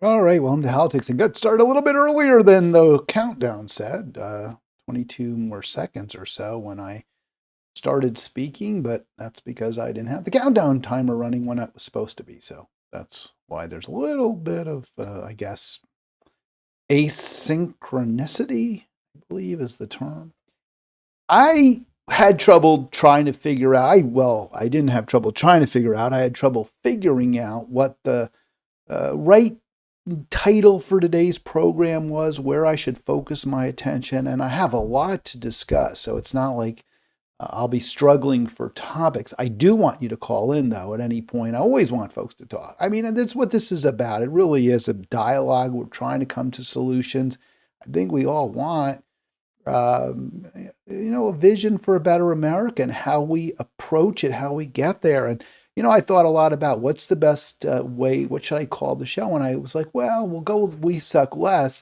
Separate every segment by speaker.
Speaker 1: All right, welcome to Halitics. It got started a little bit earlier than the countdown said, 22 more seconds or so when I started speaking, but that's because I didn't have the countdown timer running when it was supposed to be. So that's why there's a little bit of, I guess, asynchronicity, I believe is the term. I had trouble trying to figure out, I didn't have trouble trying to figure out, I had trouble figuring out what the right title for today's program was, where I should focus my attention, and I have a lot to discuss, so it's not like I'll be struggling for topics. I do want you to call in, though, at any point. I always want folks to talk. I mean, and that's what this is about. It really is a dialogue. We're trying to come to solutions. I think we all want, a vision for a better America and how we approach it, how we get there. And I thought a lot about what's the best way, what should I call the show? And I was like, well, we'll go with We Suck Less,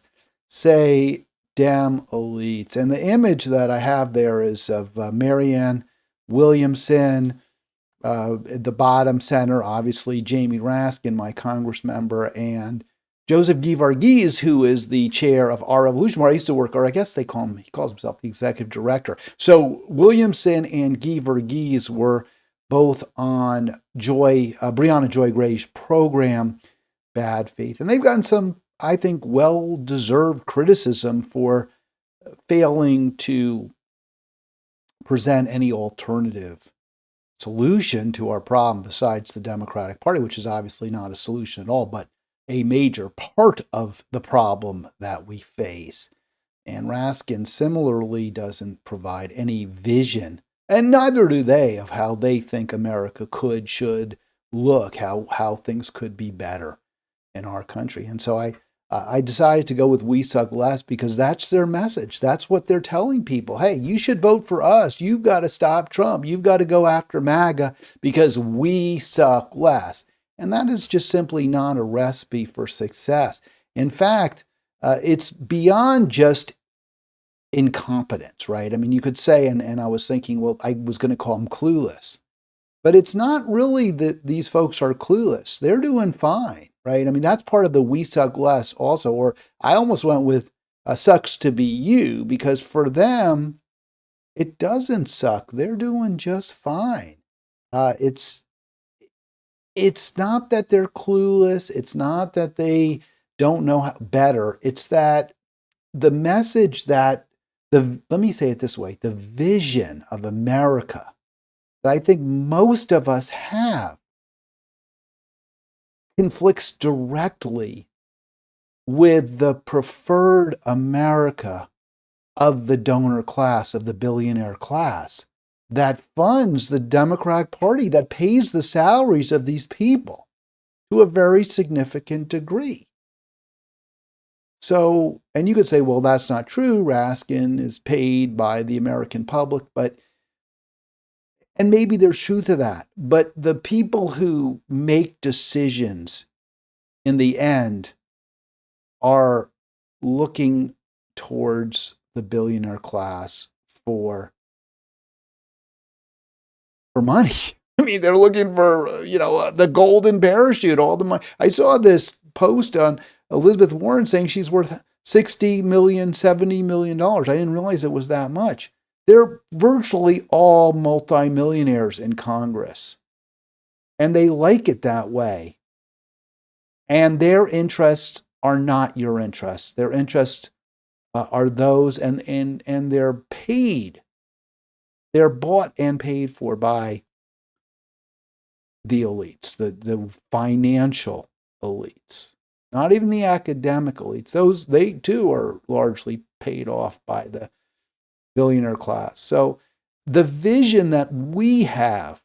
Speaker 1: say Dem elites. And the image that I have there is of Marianne Williamson, at the bottom center, obviously Jamie Raskin, my Congress member, and Joseph Guy Varghese, who is the chair of Our Revolution, where I used to work, or I guess he calls himself the executive director. So Williamson and Guy Varghese were both on Brianna Joy Gray's program, Bad Faith. And they've gotten some, I think, well-deserved criticism for failing to present any alternative solution to our problem besides the Democratic Party, which is obviously not a solution at all, but a major part of the problem that we face. And Raskin similarly doesn't provide any vision, and neither do they, of how they think America should look, how things could be better in our country. And so I decided to go with We Suck Less because that's their message. That's what they're telling people. Hey, you should vote for us. You've got to stop Trump. You've got to go after MAGA because we suck less. And that is just simply not a recipe for success. In fact, it's beyond just incompetence, right? I mean, you could say, and I was thinking, well, I was going to call them clueless. But it's not really that these folks are clueless. They're doing fine, right? I mean, that's part of the We Suck Less also. Or I almost went with sucks to be you, because for them, it doesn't suck. They're doing just fine. It's not that they're clueless. It's not that they don't know how better. It's that the message that let me say it this way, the vision of America that I think most of us have conflicts directly with the preferred America of the donor class, of the billionaire class, that funds the Democratic Party, that pays the salaries of these people to a very significant degree. So, and you could say, well, that's not true. Raskin is paid by the American public, and maybe there's truth to that. But the people who make decisions in the end are looking towards the billionaire class for money. I mean, they're looking for, the golden parachute, all the money. I saw this post on Elizabeth Warren saying she's worth $60 million, $70 million. I didn't realize it was that much. They're virtually all multimillionaires in Congress. And they like it that way. And their interests are not your interests. Their interests are those, and they're paid. They're bought and paid for by the elites, the financial elites, not even the academic elites. They too are largely paid off by the billionaire class. So the vision that we have,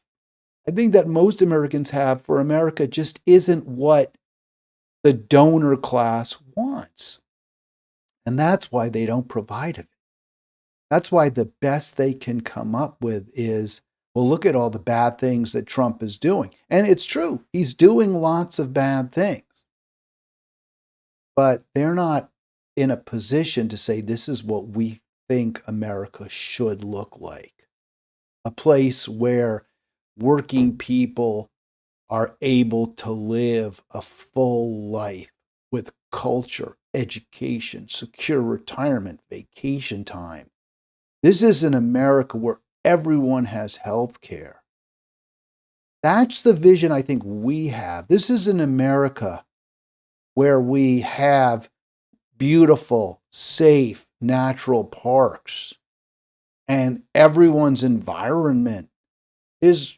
Speaker 1: I think that most Americans have for America, just isn't what the donor class wants. And that's why they don't provide it. That's why the best they can come up with is, well, look at all the bad things that Trump is doing. And it's true. He's doing lots of bad things. But they're not in a position to say, this is what we think America should look like. A place where working people are able to live a full life with culture, education, secure retirement, vacation time. This is an America where everyone has health care. That's the vision I think we have. This is an America where we have beautiful, safe, natural parks, and everyone's environment is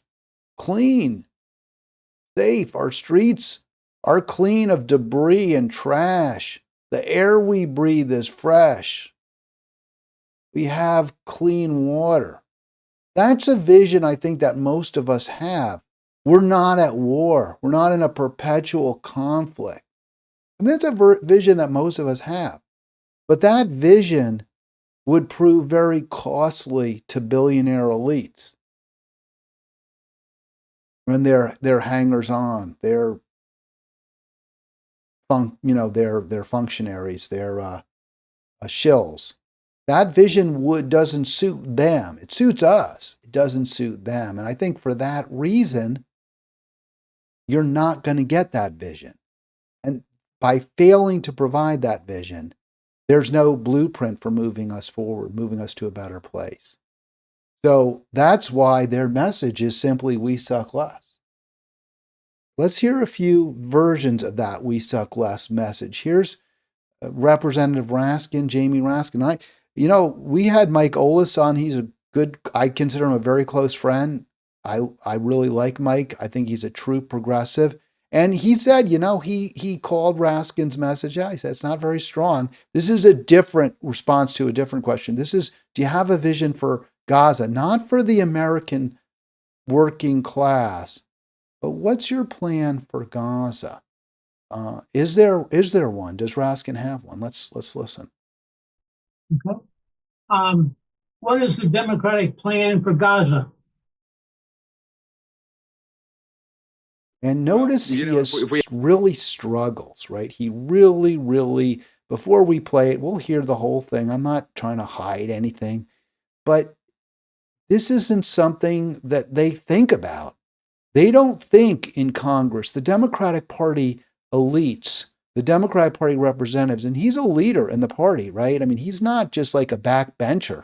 Speaker 1: clean, safe. Our streets are clean of debris and trash. The air we breathe is fresh. We have clean water. That's a vision I think that most of us have. We're not at war. We're not in a perpetual conflict. And that's a vision that most of us have. But that vision would prove very costly to billionaire elites. And they're hangers-on, they're functionaries, they're shills. That vision doesn't suit them. It suits us. It doesn't suit them. And I think for that reason, you're not going to get that vision. And by failing to provide that vision, there's no blueprint for moving us forward, moving us to a better place. So that's why their message is simply, we suck less. Let's hear a few versions of that "we suck less" message. Here's Representative Raskin, Jamie Raskin. We had Mike Olis on. He's I consider him a very close friend. I really like Mike. I think he's a true progressive. And he said, he called Raskin's message out. He said, it's not very strong. This is a different response to a different question. This is, do you have a vision for Gaza? Not for the American working class, but what's your plan for Gaza? Is there one? Does Raskin have one? Let's listen.
Speaker 2: Okay. What is the Democratic plan for Gaza?
Speaker 1: And notice he really struggles, right? He really, really, before we play it, we'll hear the whole thing. I'm not trying to hide anything, but this isn't something that they think about. They don't think in Congress. The Democratic Party elites, the Democratic Party representatives, and he's a leader in the party, right? I mean, he's not just like a backbencher.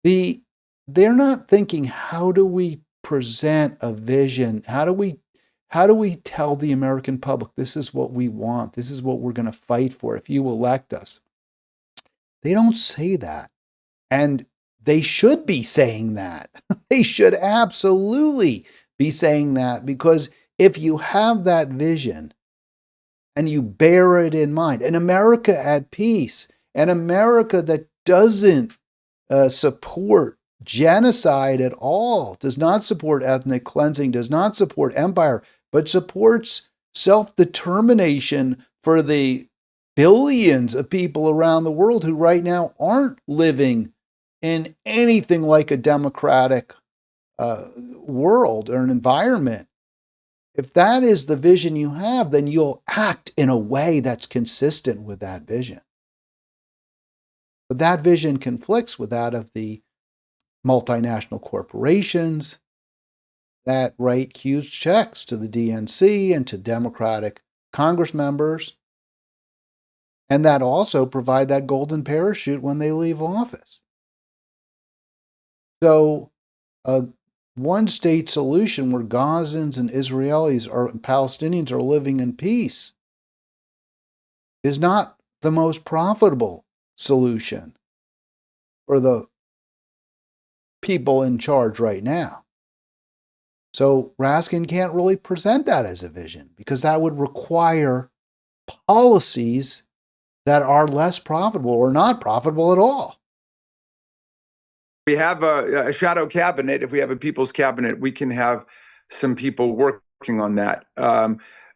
Speaker 1: They're not thinking, how do we present a vision? How do we tell the American public, this is what we want, this is what we're going to fight for if you elect us? They don't say that. And they should be saying that. They should absolutely be saying that, because if you have that vision and you bear it in mind, an America at peace, an America that doesn't support genocide at all, does not support ethnic cleansing, does not support empire, but supports self-determination for the billions of people around the world who right now aren't living in anything like a democratic world or an environment. If that is the vision you have, then you'll act in a way that's consistent with that vision. But that vision conflicts with that of the multinational corporations that write huge checks to the DNC and to Democratic Congress members, and that also provide that golden parachute when they leave office. So a one-state solution where Gazans and Israelis or Palestinians are living in peace is not the most profitable solution for the people in charge right now. So Raskin can't really present that as a vision, because that would require policies that are less profitable or not profitable at all.
Speaker 3: We have a shadow cabinet. If we have a people's cabinet, we can have some people working on that.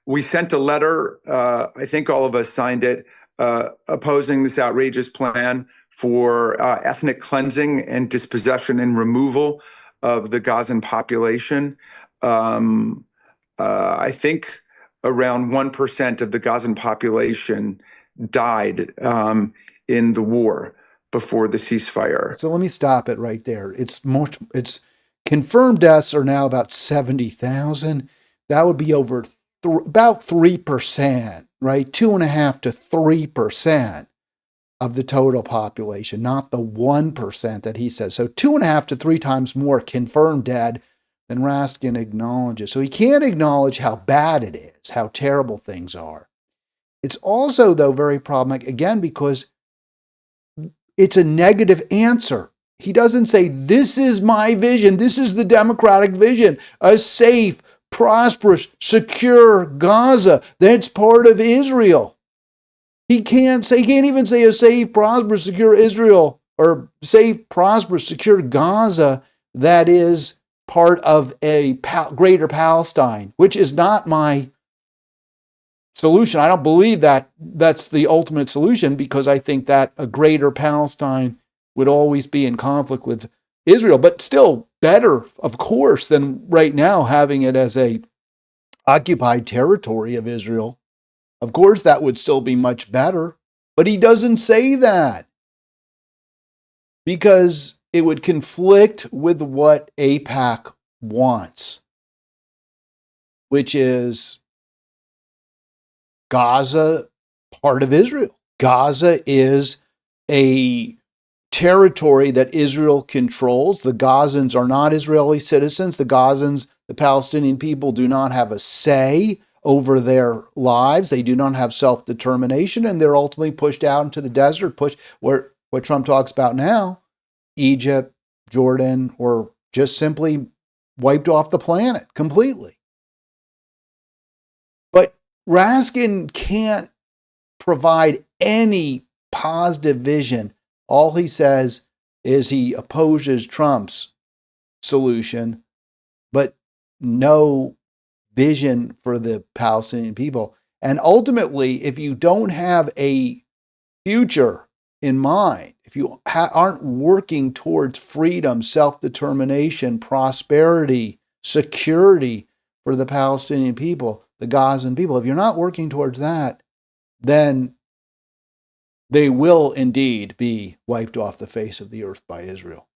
Speaker 3: We sent a letter, I think all of us signed it, opposing this outrageous plan for ethnic cleansing and dispossession and removal of the Gazan population. I think around 1% of the Gazan population died in the war before the ceasefire.
Speaker 1: So let me stop it right there. It's confirmed deaths are now about 70,000. That would be over about 3%, right? 2.5 to 3% of the total population, not the 1% that he says. So 2.5 to 3 times more confirmed dead than Raskin acknowledges. So he can't acknowledge how bad it is, how terrible things are. It's also, though, very problematic, again, because it's a negative answer. He doesn't say, this is my vision, this is the Democratic vision, a safe, prosperous, secure Gaza that's part of Israel. He can't even say a safe, prosperous, secure Israel, or safe, prosperous, secure Gaza that is part of a greater Palestine, which is not my solution. I don't believe that that's the ultimate solution, because I think that a greater Palestine would always be in conflict with Israel, but still better, of course, than right now having it as a occupied territory of Israel. Of course, that would still be much better, but he doesn't say that because it would conflict with what AIPAC wants, which is Gaza part of Israel. Gaza is a territory that Israel controls. The Gazans are not Israeli citizens. The Gazans, the Palestinian people, do not have a say over their lives. They do not have self-determination, and they're ultimately pushed out into the desert, pushed where what Trump talks about now, Egypt, Jordan, or just simply wiped off the planet completely. But Raskin can't provide any positive vision. All he says is he opposes Trump's solution, but no vision for the Palestinian people. And ultimately, if you don't have a future in mind, if you aren't working towards freedom, self-determination, prosperity, security for the Palestinian people, the Gazan people, if you're not working towards that, then they will indeed be wiped off the face of the earth by Israel.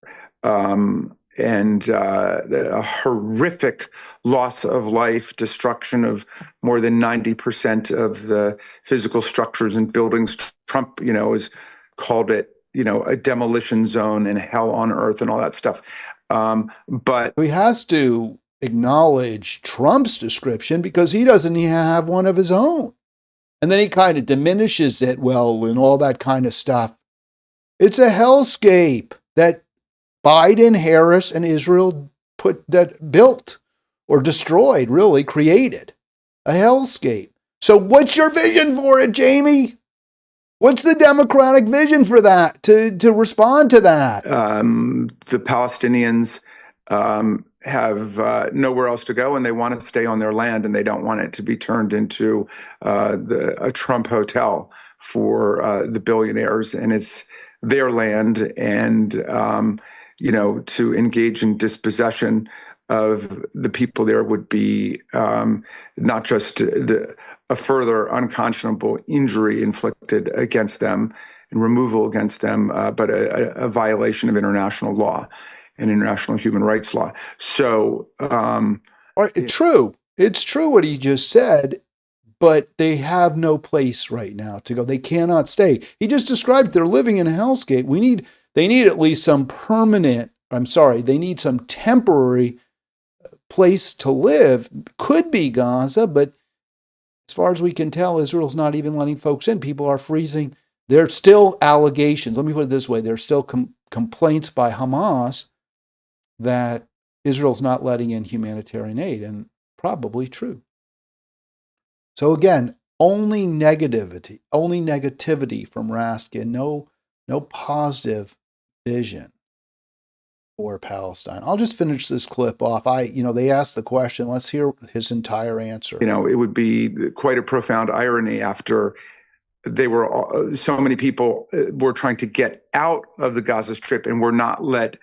Speaker 3: And a horrific loss of life, destruction of more than 90% of the physical structures and buildings. Trump, has called it, a demolition zone and hell on earth and all that stuff. But
Speaker 1: he has to acknowledge Trump's description because he doesn't even have one of his own. And then he kind of diminishes it, and all that kind of stuff. It's a hellscape that Biden, Harris, and Israel built or destroyed, really created a hellscape. So what's your vision for it, Jamie? What's the Democratic vision for that, to respond to that?
Speaker 3: The Palestinians have nowhere else to go, and they want to stay on their land, and they don't want it to be turned into a Trump hotel for the billionaires, and it's their land, and to engage in dispossession of the people there would be not just a further unconscionable injury inflicted against them and removal against them, but a violation of international law and international human rights law. So,
Speaker 1: true. It's true what he just said, but they have no place right now to go. They cannot stay. He just described they're living in a hellscape. They need at least some they need some temporary place to live. Could be Gaza, but as far as we can tell, Israel's not even letting folks in. People are freezing. There's still allegations. Let me put it this way. There's still complaints by Hamas that Israel's not letting in humanitarian aid, and probably true. So again, only negativity from Raskin, no positive vision for Palestine. I'll just finish this clip off. They asked the question. Let's hear his entire answer.
Speaker 3: It would be quite a profound irony after so many people were trying to get out of the Gaza Strip and were not let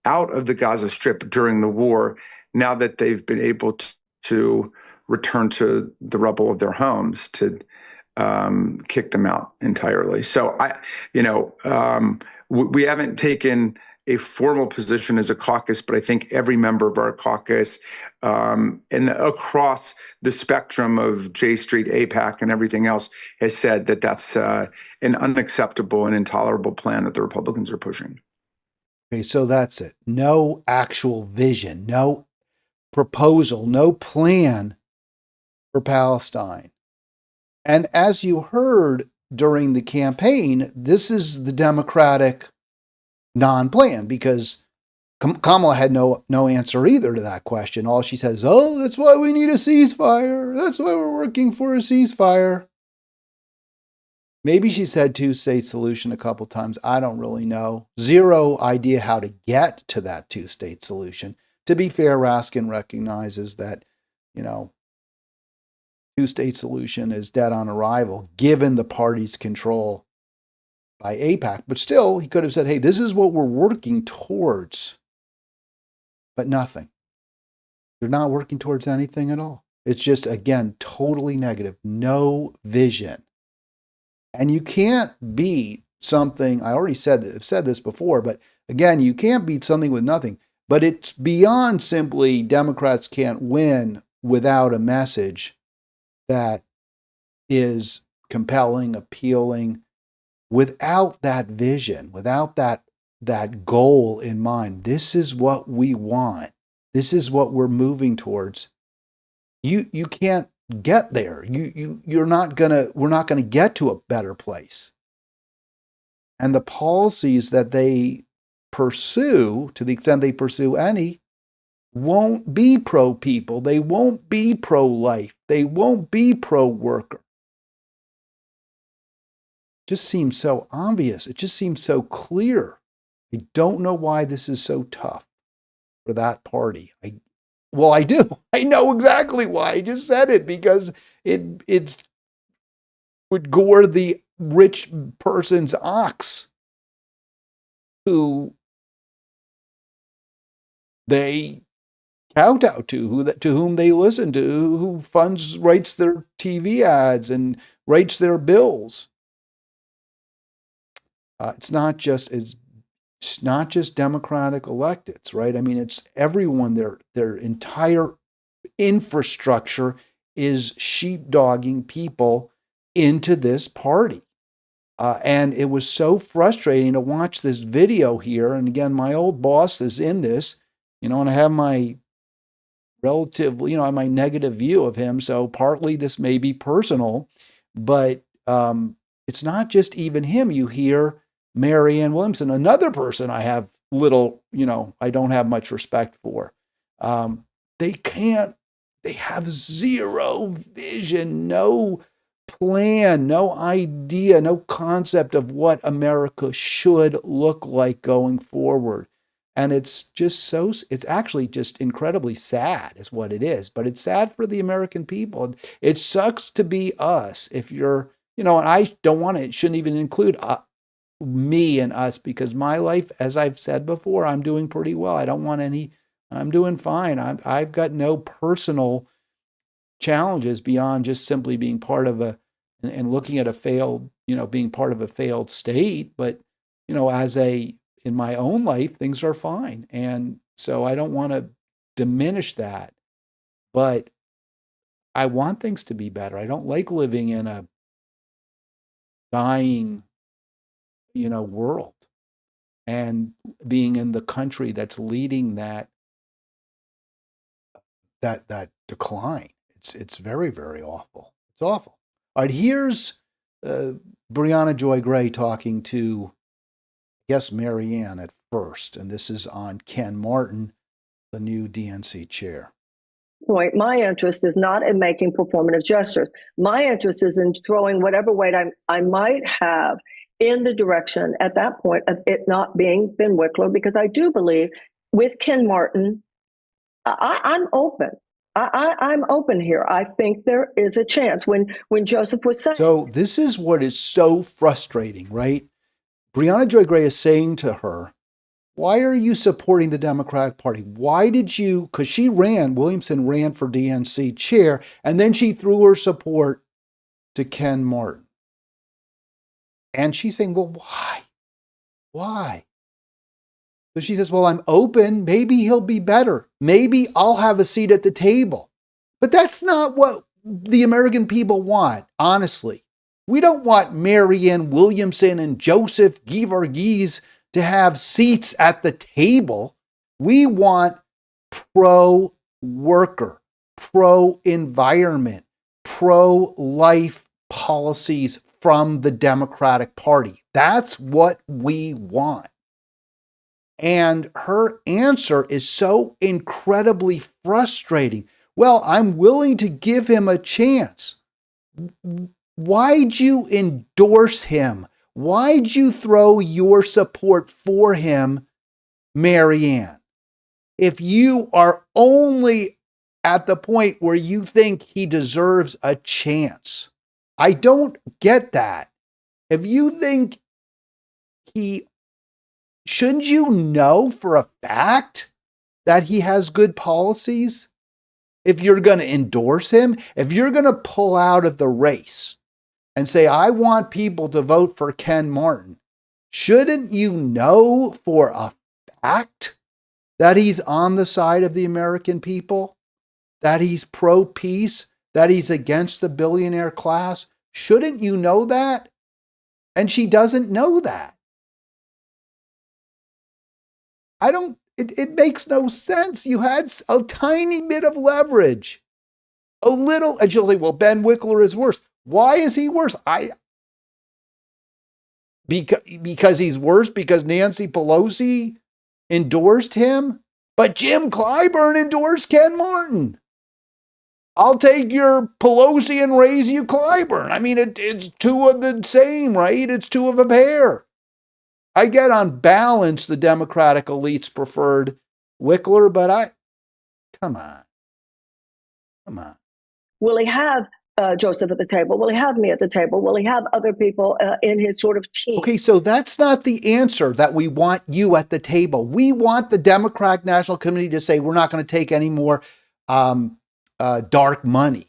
Speaker 3: out of the Gaza Strip during the war. Now that they've been able to return to the rubble of their homes, to kick them out entirely. So we haven't taken a formal position as a caucus, but I think every member of our caucus and across the spectrum of J Street, AIPAC, and everything else has said that that's an unacceptable and intolerable plan that the Republicans are pushing.
Speaker 1: Okay, so that's it. No actual vision, no proposal, no plan for Palestine. And as you heard during the campaign, this is the Democratic non-plan, because Kamala had no answer either to that question. All she says, oh, that's why we need a ceasefire. That's why we're working for a ceasefire. Maybe she said two-state solution a couple times. I don't really know. Zero idea how to get to that two-state solution. To be fair, Raskin recognizes that, two-state solution is dead on arrival, given the party's control by AIPAC. But still, he could have said, hey, this is what we're working towards. But nothing. They're not working towards anything at all. It's just, again, totally negative. No vision. And you can't beat something. I already said this before, but again, you can't beat something with nothing. But it's beyond simply Democrats can't win without a message that is compelling, appealing, without that vision, without that goal in mind. This is what we want. This is what we're moving towards. You can't get there. We're not gonna get to a better place. And the policies that they pursue, to the extent they pursue any, won't be pro-people. They won't be pro-life. They won't be pro-worker. Just seems so obvious. It just seems so clear. I don't know why this is so tough for that party. I do. I know exactly why. I just said it, because it would gore the rich person's ox who they kowtow to whom they listen to, who writes their TV ads and writes their bills. It's not just Democratic electeds, right? I mean, it's everyone. Their entire infrastructure is sheepdogging people into this party. And it was so frustrating to watch this video here. And again, my old boss is in this, and I have my my negative view of him. So partly this may be personal, but it's not just even him. You hear Marianne Williamson, another person I have I don't have much respect for. They have zero vision, no plan, no idea, no concept of what America should look like going forward. And it's actually just incredibly sad is what it is. But it's sad for the American people. It sucks to be us if you're, and I don't want it shouldn't even include me and us, because my life, as I've said before, I'm doing pretty well. I'm doing fine. I've got no personal challenges beyond just simply being part of and looking at a failed, being part of a failed state. But, in my own life, things are fine. And so I don't want to diminish that, but I want things to be better. I don't like living in a dying, world and being in the country that's leading that decline. It's very, very awful. It's awful. All right, here's Brianna Joy Gray talking to, I guess, Marianne at first, and this is on Ken Martin, the new DNC chair.
Speaker 4: Point. My interest is not in making performative gestures. My interest is in throwing whatever weight I might have in the direction at that point of it not being Ben Wickler, because I do believe with Ken Martin, I'm open. I'm open here. I think there is a chance. When Joseph was saying,
Speaker 1: so this is what is so frustrating, right? Brianna Joy Gray is saying to her, why are you supporting the Democratic Party? Why did you, because Williamson ran for DNC chair, and then she threw her support to Ken Martin. And she's saying, well, why? Why? So she says, well, I'm open. Maybe he'll be better. Maybe I'll have a seat at the table. But that's not what the American people want, honestly. We don't want Marianne Williamson and Joseph Geevarghese to have seats at the table. We want pro-worker, pro-environment, pro-life policies from the Democratic Party. That's what we want. And her answer is so incredibly frustrating. Well, I'm willing to give him a chance. Why'd you endorse him? Why'd you throw your support for him, Marianne? If you are only at the point where you think he deserves a chance. I don't get that. If you think shouldn't you know for a fact that he has good policies? If you're going to endorse him, if you're going to pull out of the race and say, I want people to vote for Ken Martin, shouldn't you know for a fact that he's on the side of the American people, that he's pro-peace, that he's against the billionaire class? Shouldn't you know that? And she doesn't know that. It makes no sense. You had a tiny bit of leverage, a little, and she'll say, well, Ben Wickler is worse. Why is he worse? Because he's worse because Nancy Pelosi endorsed him, but Jim Clyburn endorsed Ken Martin. I'll take your Pelosi and raise you Clyburn. I mean, it's two of the same, right? It's two of a pair. I get on balance the Democratic elites preferred Wickler, but come on.
Speaker 4: Will he have Joseph at the table? Will he have me at the table? Will he have other people in his sort of team?
Speaker 1: Okay, so that's not the answer that we want you at the table. We want the Democratic National Committee to say we're not going to take any more dark money.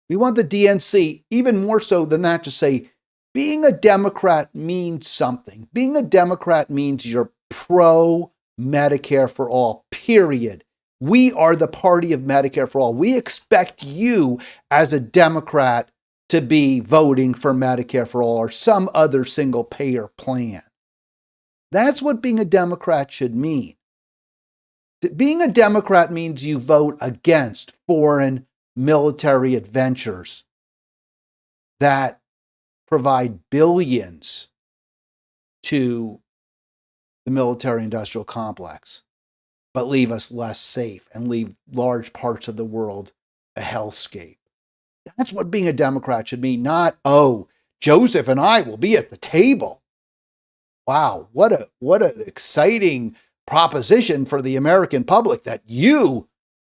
Speaker 1: We want the DNC, even more so than that, to say being a Democrat means something. Being a Democrat means you're pro-Medicare for all, period. We are the party of Medicare for all. We expect you as a Democrat to be voting for Medicare for all or some other single payer plan. That's what being a Democrat should mean. Being a Democrat means you vote against foreign military adventures that provide billions to the military-industrial complex, but leave us less safe and leave large parts of the world a hellscape. That's what being a Democrat should mean, not, oh, Joseph and I will be at the table. Wow, what an exciting proposition for the American public that you,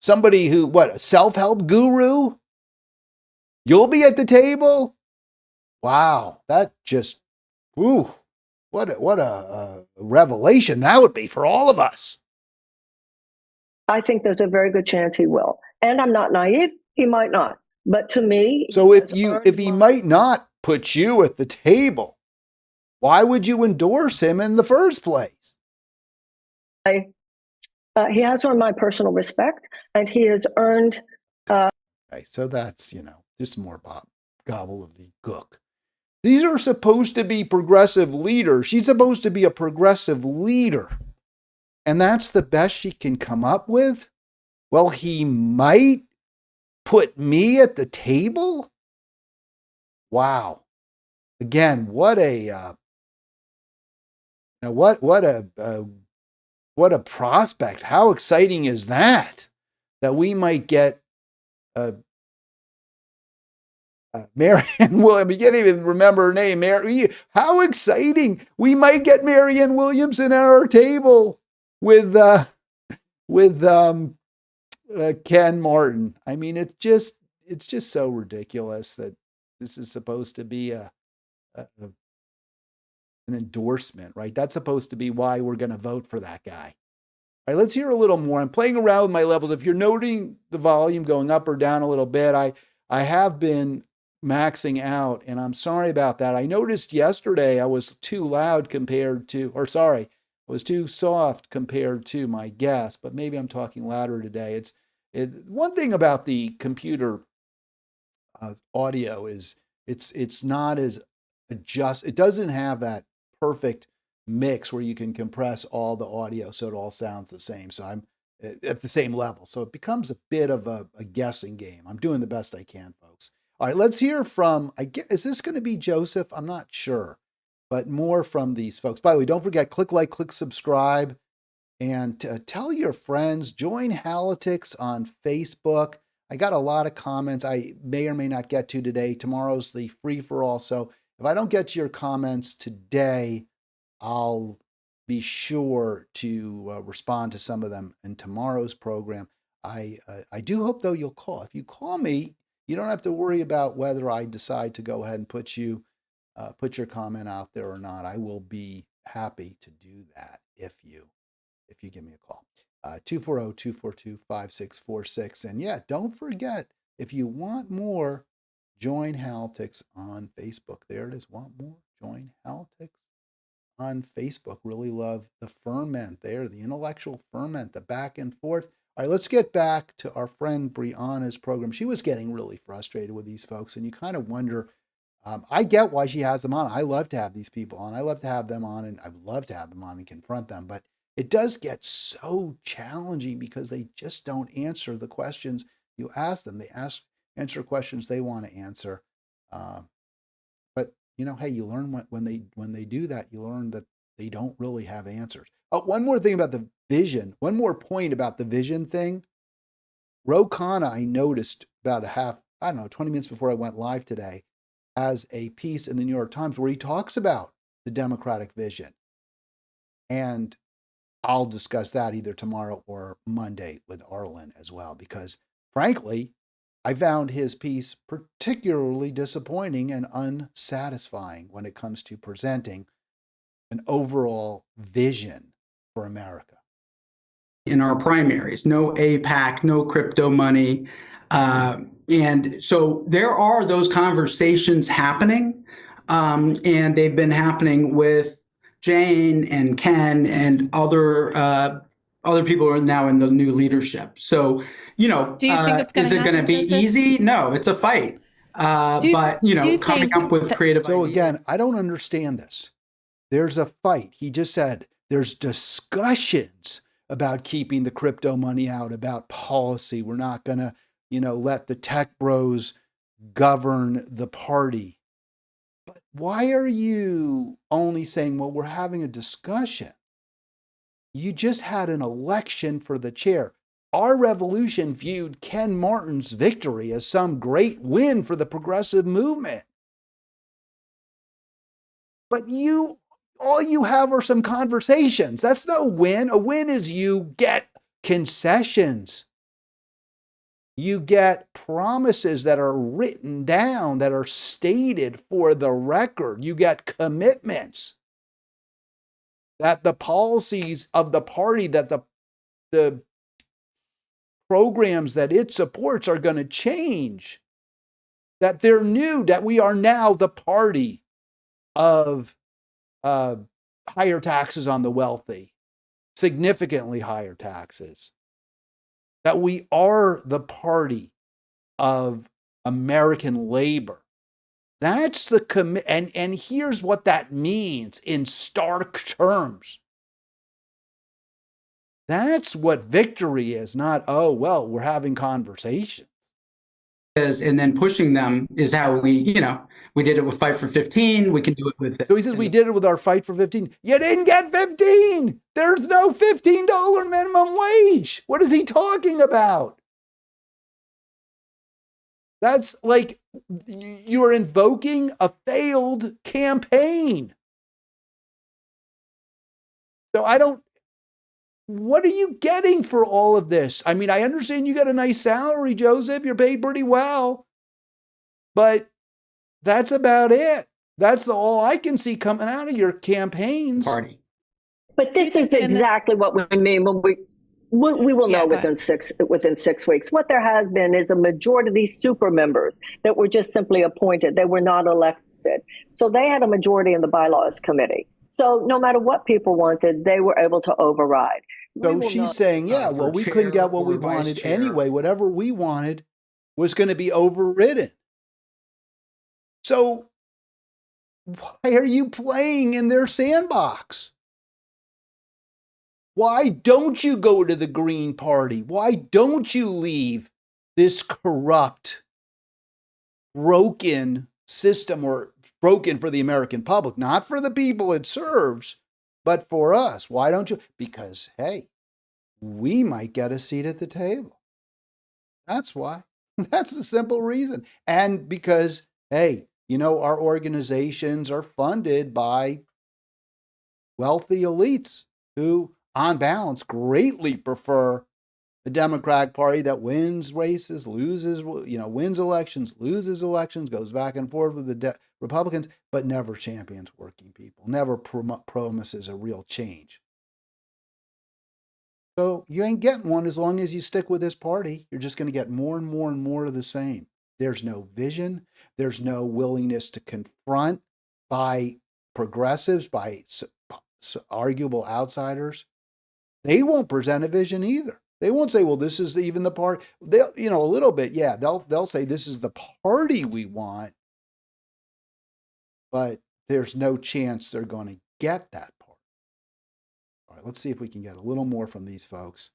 Speaker 1: somebody who, a self-help guru, you'll be at the table? Wow, that just, what a revelation that would be for all of us.
Speaker 4: I think there's a very good chance he will. And I'm not naive. He might not. But to me,
Speaker 1: so if he might not put you at the table, why would you endorse him in the first place?
Speaker 4: he has earned my personal respect, and he has earned.
Speaker 1: Okay, so that's, just more gobble of the gook. These are supposed to be progressive leaders. She's supposed to be a progressive leader. And that's the best she can come up with? Well, he might put me at the table? Wow. Again, what a prospect. How exciting is that? That we might get Marianne Williams, you can't even remember her name. How exciting! We might get Marianne Williamson at our table with Ken Martin. I mean, it's just so ridiculous that this is supposed to be an endorsement, right? That's supposed to be why we're going to vote for that guy. All right, let's hear a little more. I'm playing around with my levels. If you're noting the volume going up or down a little bit, I have been maxing out, and I'm sorry about that. I noticed yesterday I was too loud I was too soft compared to my guest, but maybe I'm talking louder today. One thing about the computer audio is it's not as it doesn't have that perfect mix where you can compress all the audio so it all sounds the same. So I'm at the same level. So it becomes a bit of a guessing game. I'm doing the best I can, folks. All right, let's hear from, is this going to be Joseph? I'm not sure, but more from these folks. By the way, don't forget, click like, click subscribe, and tell your friends, join Halitics on Facebook. I got a lot of comments I may or may not get to today. Tomorrow's the free-for-all. So if I don't get to your comments today, I'll be sure to respond to some of them in tomorrow's program. I do hope, though, you'll call. If you call me, you don't have to worry about whether I decide to go ahead and put your comment out there or not. I will be happy to do that if you give me a call. 240-242-5646. And yeah, don't forget, if you want more, join Halitics on Facebook. There it is. Want more? Join Halitics on Facebook. Really love the ferment there, the intellectual ferment, the back and forth. All right, let's get back to our friend Brianna's program. She was getting really frustrated with these folks, and you kind of wonder, I get why she has them on. I love to have these people on. I love to have them on, and I would love to have them on and confront them. But it does get so challenging because they just don't answer the questions you ask them. They answer questions they want to answer. But hey, you learn when they do that, you learn that they don't really have answers. Oh, one more thing about the vision. One more point about the vision thing. Ro Khanna, I noticed about 20 minutes before I went live today, has a piece in the New York Times where he talks about the Democratic vision. And I'll discuss that either tomorrow or Monday with Arlen as well, because frankly, I found his piece particularly disappointing and unsatisfying when it comes to presenting an overall vision for America.
Speaker 5: In our primaries, no APAC, no crypto money. And so there are those conversations happening, and they've been happening with Jane and Ken and other people who are now in the new leadership. So, do you think it's going to happen? Is it going to be easy? No, it's a fight. But coming up with creative
Speaker 1: So
Speaker 5: ideas.
Speaker 1: Again, I don't understand this. There's a fight. He just said there's discussions about keeping the crypto money out, about policy. We're not going to, let the tech bros govern the party. But why are you only saying, well, we're having a discussion? You just had an election for the chair. Our revolution viewed Ken Martin's victory as some great win for the progressive movement. But all you have are some conversations. That's no win. A win is you get concessions. You get promises that are written down, that are stated for the record. You get commitments that the policies of the party, that the programs that it supports are going to change, that they're new, that we are now the party of higher taxes on the wealthy, significantly higher taxes, that we are the party of American labor. That's the and here's what that means in stark terms. That's what victory is, not, oh, well, we're having conversations.
Speaker 5: And then pushing them is how we did it with Fight for 15. We can do it with.
Speaker 1: So he says we did it with our Fight for 15. You didn't get 15. There's no $15 minimum wage. What is he talking about? That's like you're invoking a failed campaign. So what are you getting for all of this? I mean, I understand you got a nice salary, Joseph. You're paid pretty well. But that's about it. That's all I can see coming out of your campaigns.
Speaker 5: Party.
Speaker 4: But this is exactly what we mean when we will know within 6 weeks. What there has been is a majority of these super members that were just simply appointed. They were not elected. So they had a majority in the bylaws committee. So no matter what people wanted, they were able to override.
Speaker 1: So she's saying, yeah,
Speaker 5: for
Speaker 1: well, we couldn't
Speaker 5: chair
Speaker 1: get what we
Speaker 5: or vice
Speaker 1: wanted
Speaker 5: chair.
Speaker 1: anyway. Whatever we wanted was going to be overridden. So why are you playing in their sandbox? Why don't you go to the Green Party? Why don't you leave this corrupt, broken system, or broken for the American public, not for the people it serves, but for us? Why don't you? Because, hey, we might get a seat at the table. That's why. That's the simple reason. And because, hey, you know, our organizations are funded by wealthy elites who, on balance, greatly prefer the Democratic Party that wins races, loses, wins elections, loses elections, goes back and forth with the Republicans, but never champions working people, never promises a real change. So you ain't getting one as long as you stick with this party. You're just going to get more and more and more of the same. There's no vision. There's no willingness to confront by progressives, by arguable outsiders. They won't present a vision either. They won't say, well, this is even the part. They'll, a little bit, yeah, they'll say this is the party we want, but there's no chance they're going to get that part. All right, let's see if we can get a little more from these folks.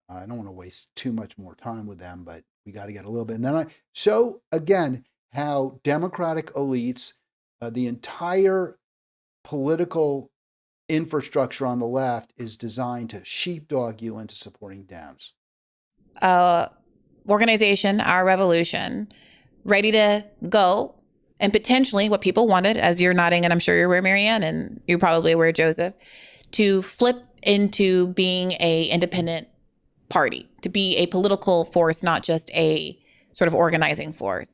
Speaker 1: I don't want to waste too much more time with them, but we got to get a little bit. And then I show again how Democratic elites, the entire political infrastructure on the left is designed to sheepdog you into supporting Dems.
Speaker 6: Organization, our revolution, ready to go, and potentially what people wanted, as you're nodding, and I'm sure you're aware, Marianne, and you're probably aware, Joseph, to flip into being a independent party, to be a political force, not just a sort of organizing force.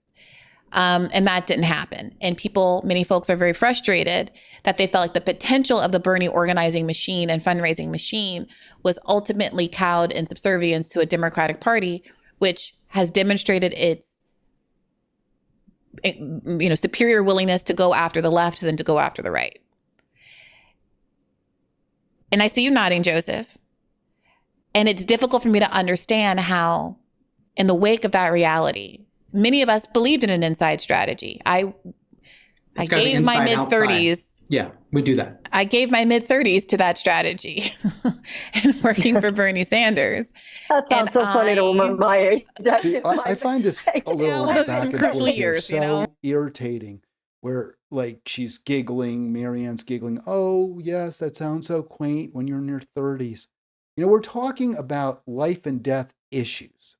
Speaker 6: And that didn't happen. And many folks are very frustrated that they felt like the potential of the Bernie organizing machine and fundraising machine was ultimately cowed in subservience to a Democratic Party, which has demonstrated its superior willingness to go after the left than to go after the right. And I see you nodding, Joseph. And it's difficult for me to understand how, in the wake of that reality, many of us believed in an inside strategy. I gave my mid-30s.
Speaker 5: Yeah, we do that.
Speaker 6: I gave my mid-30s to that strategy and working for Bernie Sanders.
Speaker 4: That sounds so funny to a woman my age.
Speaker 1: See, I find this a little
Speaker 6: those are
Speaker 1: back
Speaker 6: some
Speaker 1: and
Speaker 6: crucial
Speaker 1: forth here
Speaker 6: years,
Speaker 1: so irritating, where like she's giggling, Marianne's giggling. Oh, yes, that sounds so quaint when you're in your 30s. We're talking about life and death issues.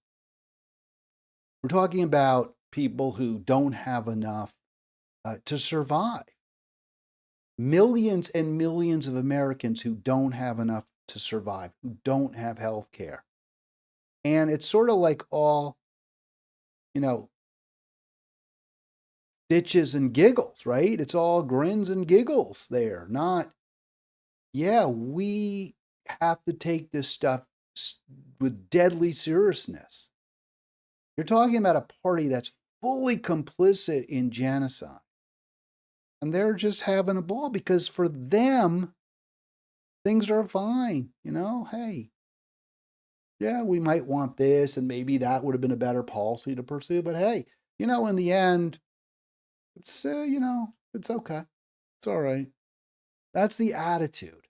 Speaker 1: We're talking about people who don't have enough to survive. Millions and millions of Americans who don't have enough to survive, who don't have health care. And it's sort of like all, stitches and giggles, right? It's all grins and giggles there. Not, yeah, we have to take this stuff with deadly seriousness. You're talking about a party that's fully complicit in genocide. And they're just having a ball because for them, things are fine. Hey, yeah, we might want this, and maybe that would have been a better policy to pursue. But hey, in the end, it's, it's okay. It's all right. That's the attitude.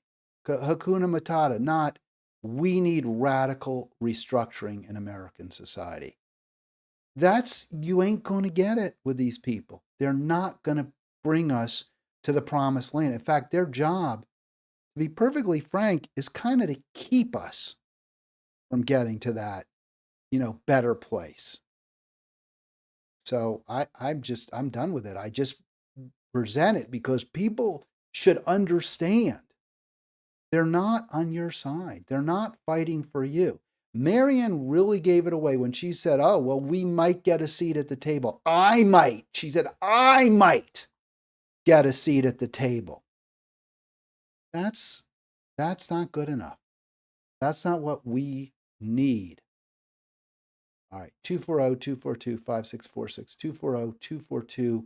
Speaker 1: Hakuna Matata, not we need radical restructuring in American society. You ain't going to get it with these people. They're not going to bring us to the promised land. In fact, their job, to be perfectly frank, is kind of to keep us from getting to that, better place. So I'm done with it. I just present it because people should understand they're not on your side. They're not fighting for you. Marianne really gave it away when she said, oh, well, we might get a seat at the table. I might. She said, I might get a seat at the table. That's not good enough. That's not what we need. All right, 240-242-5646,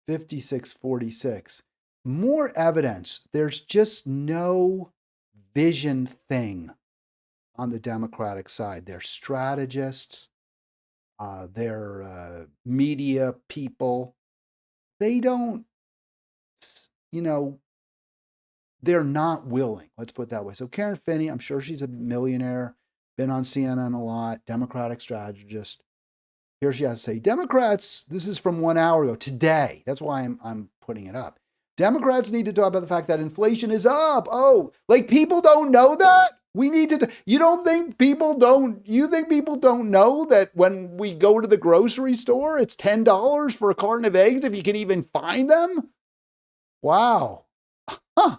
Speaker 1: 240-242-5646. more evidence. There's just no vision thing on the Democratic side. They're strategists, they're media people. They don't, you know, they're not willing. Let's put it that way. So Karen Finney, I'm sure she's a millionaire, been on CNN a lot, Democratic strategist. Here she has to say, Democrats, this is from 1 hour ago, today. That's why I'm putting it up. Democrats need to talk about the fact that inflation is up. Oh, like people don't know that? We need to, you think people don't know that when we go to the grocery store, it's $10 for a carton of eggs if you can even find them? Wow. Huh.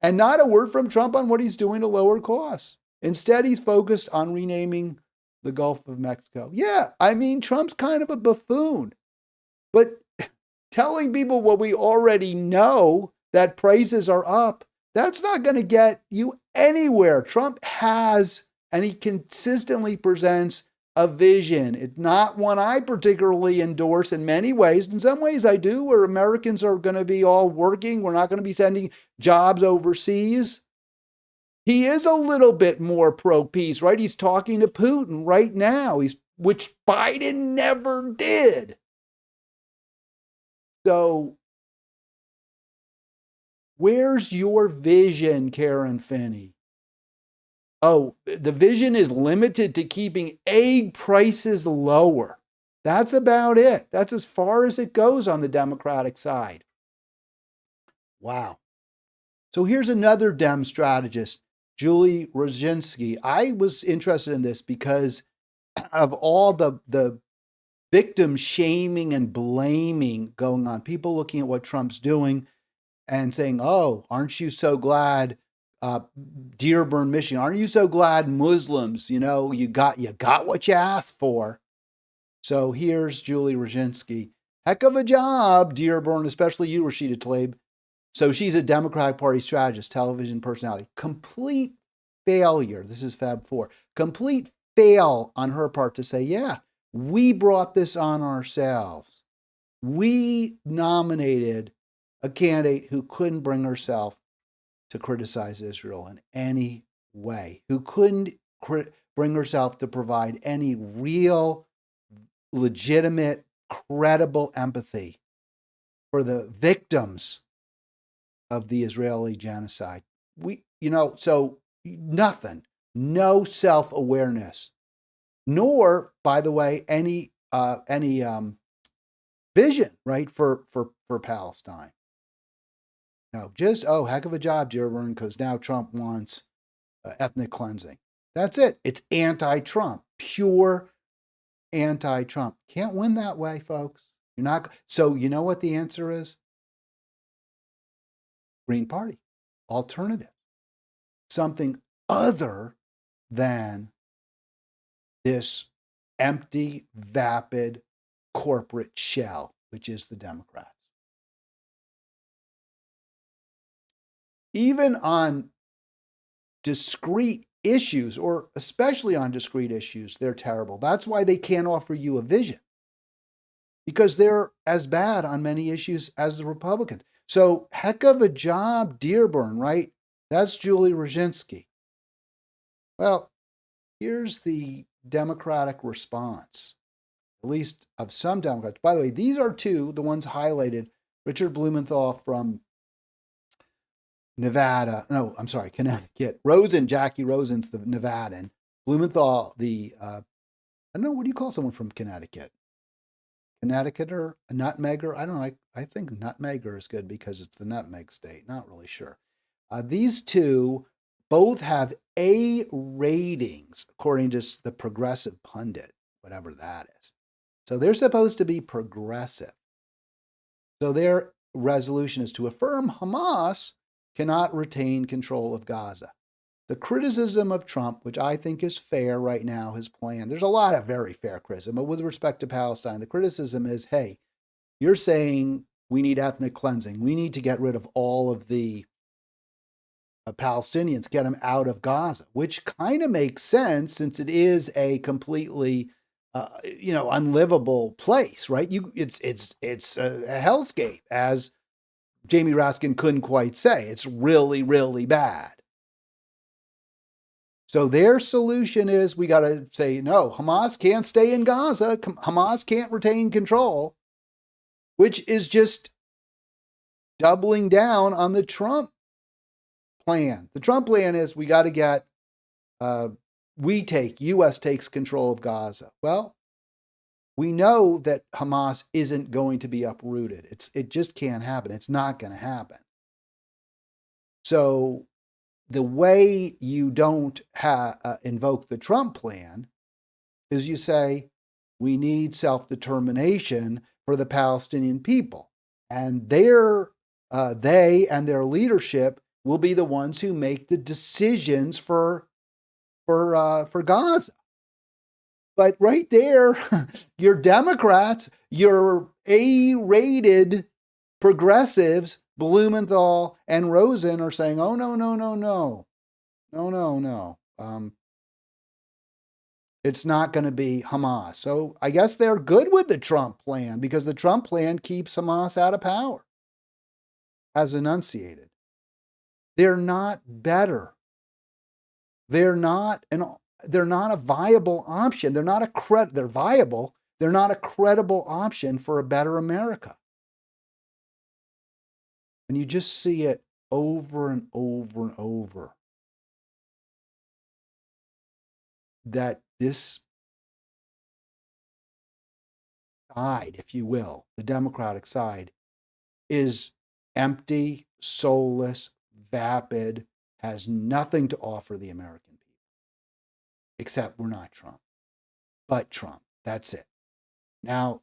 Speaker 1: And not a word from Trump on what he's doing to lower costs. Instead, he's focused on renaming the Gulf of Mexico. Yeah, I mean, Trump's kind of a buffoon. But telling people what we already know, that prices are up, that's not going to get you anywhere. Trump has, and he consistently presents a vision. It's not one I particularly endorse in many ways. In some ways I do, where Americans are going to be all working. We're not going to be sending jobs overseas. He is a little bit more pro-peace, right? He's talking to Putin right now, which Biden never did. So where's your vision, Karen Finney? Oh, the vision is limited to keeping egg prices lower. That's about it. That's as far as it goes on the Democratic side. Wow. So here's another Dem strategist, Julie Rosinski. I was interested in this because of all the victim shaming and blaming going on. People looking at what Trump's doing and saying, oh, aren't you so glad Dearborn, Michigan, aren't you so glad Muslims, you got what you asked for. So here's Julie Rosinski. Heck of a job, Dearborn, especially you, Rashida Tlaib. So she's a Democratic Party strategist, television personality. Complete failure. This is Feb 4. Complete fail on her part to say, yeah, we brought this on ourselves. We nominated a candidate who couldn't bring herself to criticize Israel in any way, who couldn't bring herself to provide any real, legitimate, credible empathy for the victims of the Israeli genocide. So nothing, no self-awareness, nor, by the way, any vision, right, for Palestine. No, just, heck of a job, Dearborn, because now Trump wants ethnic cleansing. That's it. It's anti-Trump, pure anti-Trump. Can't win that way, folks. You're not. So you know what the answer is? Green Party, alternative, something other than this empty, vapid corporate shell, which is the Democrats. Even on discrete issues, or especially on discrete issues, they're terrible. That's why they can't offer you a vision, because they're as bad on many issues as the Republicans. So heck of a job, Dearborn, right? That's Julie Rosinski. Well, here's the Democratic response, at least of some Democrats. By the way, these are the ones highlighted. Richard Blumenthal from Nevada. No, I'm sorry, Connecticut. Jackie Rosen's the Nevadan. Blumenthal, I don't know, what do you call someone from Connecticut? Connecticuter, a nutmegger? I don't know. I think nutmegger is good because it's the nutmeg state. Not really sure. These two both have A ratings, according to the Progressive Pundit, whatever that is. So they're supposed to be progressive. So their resolution is to affirm Hamas cannot retain control of Gaza. The criticism of Trump, which I think is fair right now, his plan, there's a lot of very fair criticism, but with respect to Palestine, the criticism is, hey, you're saying we need ethnic cleansing. We need to get rid of all of the Palestinians, get them out of Gaza, which kind of makes sense since it is a completely, unlivable place, right? It's a hellscape, as Jamie Raskin couldn't quite say. It's really, really bad. So their solution is we got to say, no, Hamas can't stay in Gaza. Hamas can't retain control, which is just doubling down on the Trump plan. The Trump plan is we got to get, U.S. takes control of Gaza. Well, we know that Hamas isn't going to be uprooted. It just can't happen. It's not going to happen. So the way you don't invoke the Trump plan is you say, we need self-determination for the Palestinian people. And they and their leadership will be the ones who make the decisions for Gaza. But right there, your Democrats, your A-rated progressives, Blumenthal and Rosen, are saying, oh, no. It's not going to be Hamas. So I guess they're good with the Trump plan because the Trump plan keeps Hamas out of power, as enunciated. They're not better. They're not a viable option. They're viable. They're not a credible option for a better America. And you just see it over and over and over. That this side, if you will, the Democratic side, is empty, soulless, vapid, has nothing to offer the American people. Except we're not Trump. But Trump. That's it. Now,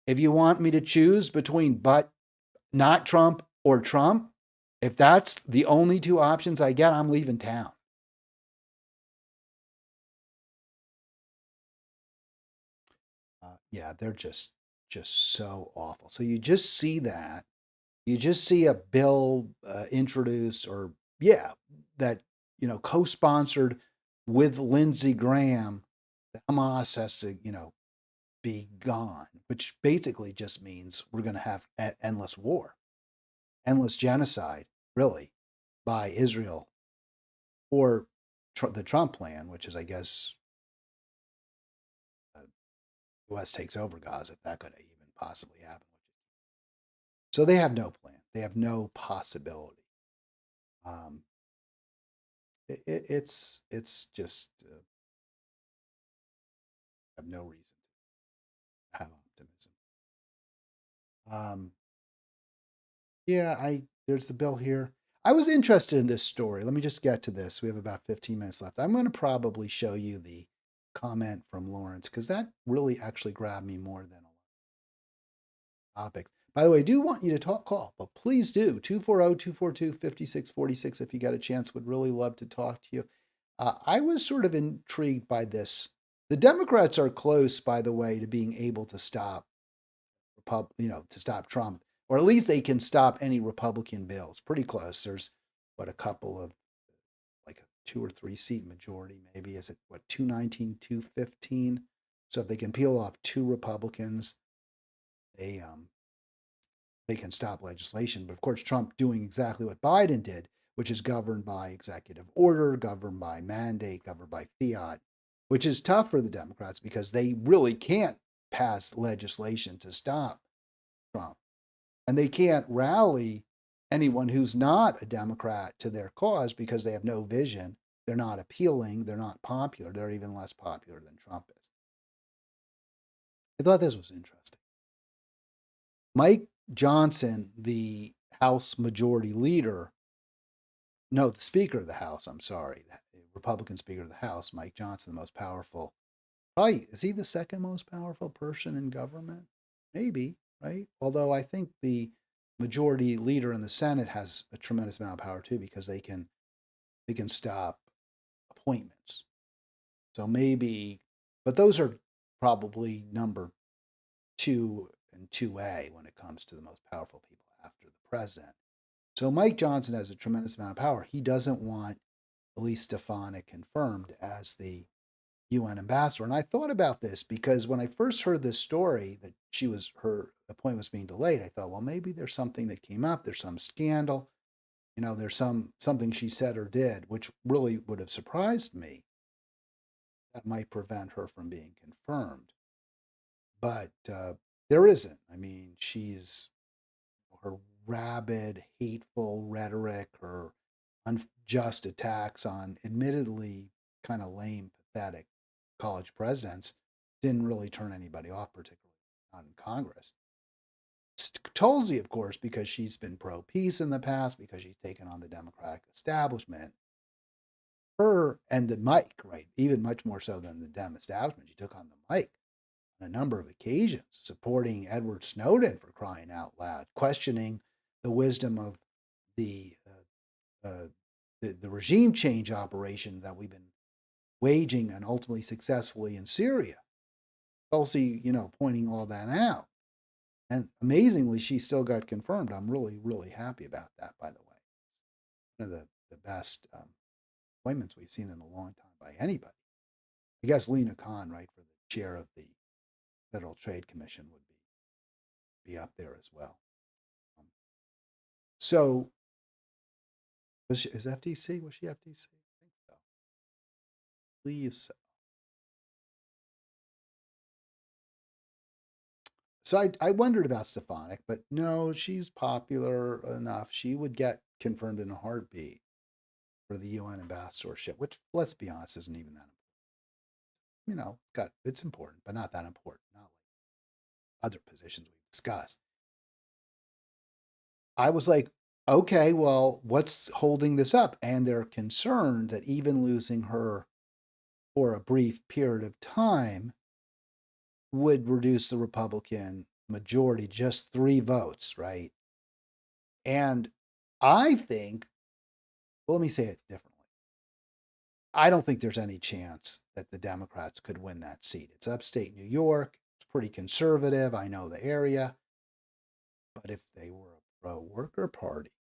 Speaker 1: if you want me to choose between but not Trump or Trump, if that's the only two options I get, I'm leaving town. Yeah, they're just so awful. So you just see that. You just see a bill introduced that, co-sponsored with Lindsey Graham, that Hamas has to, be gone, which basically just means we're going to have endless war, endless genocide, really, by Israel, or the Trump plan, which is, I guess, U.S. takes over Gaza, if that could even possibly happen. So they have no plan. They have no possibility. It's just have no reason to have optimism. There's the bill here. I was interested in this story. Let me just get to this. We have about 15 minutes left. I'm going to probably show you the comment from Lawrence because that really actually grabbed me more than a lot of topics. By the way, I do want you to call, but please do. 240-242-5646 if you got a chance. Would really love to talk to you. I was sort of intrigued by this. The Democrats are close, by the way, to being able to stop, to stop Trump, or at least they can stop any Republican bills. Pretty close. There's a couple of, like a 2 or 3 seat majority, maybe. Is it 219, 215? So if they can peel off 2 Republicans, they can stop legislation. But of course, Trump doing exactly what Biden did, which is governed by executive order, governed by mandate, governed by fiat, which is tough for the Democrats because they really can't pass legislation to stop Trump. And they can't rally anyone who's not a Democrat to their cause because they have no vision. They're not appealing. They're not popular. They're even less popular than Trump is. I thought this was interesting. Mike Johnson, the House Majority Leader, the Speaker of the House, I'm sorry, the Republican Speaker of the House, Mike Johnson, the most powerful, probably, is he the second most powerful person in government? Maybe, right? Although I think the Majority Leader in the Senate has a tremendous amount of power too because they can stop appointments. So maybe, but those are probably number 2 and 2A when it comes to the most powerful people after the president. So Mike Johnson has a tremendous amount of power. He doesn't want Elise Stefanik confirmed as the UN ambassador. And I thought about this because when I first heard this story that her appointment was being delayed, I thought, well, maybe there's something that came up. There's some scandal. There's something she said or did, which really would have surprised me, that might prevent her from being confirmed. But there isn't. I mean, her rabid, hateful rhetoric, her unjust attacks on admittedly kind of lame, pathetic college presidents didn't really turn anybody off, particularly not in Congress. Tulsi, of course, because she's been pro-peace in the past, because she's taken on the Democratic establishment. Her and the mic, right? Even much more so than the Dem establishment. She took on the mic on a number of occasions, supporting Edward Snowden, for crying out loud, questioning the wisdom of the regime change operation that we've been waging and ultimately successfully in Syria. Tulsi, pointing all that out. And amazingly, she still got confirmed. I'm really, really happy about that, by the way. One of the best appointments we've seen in a long time by anybody. I guess Lena Khan, right, for the chair of the Federal Trade Commission would be up there as well. So, is FTC? Was she FTC? I think so. I believe so. So I wondered about Stefanik, but no, she's popular enough. She would get confirmed in a heartbeat for the UN ambassadorship, which, let's be honest, isn't even that important. It's important, but not that important. Not like other positions we've discussed. I was like, okay, well, what's holding this up? And they're concerned that even losing her for a brief period of time would reduce the Republican majority just 3 votes, right? And I think, well, let me say it differently. I don't think there's any chance that the Democrats could win that seat. It's upstate New York. It's pretty conservative. I know the area. But if they were a pro-worker party,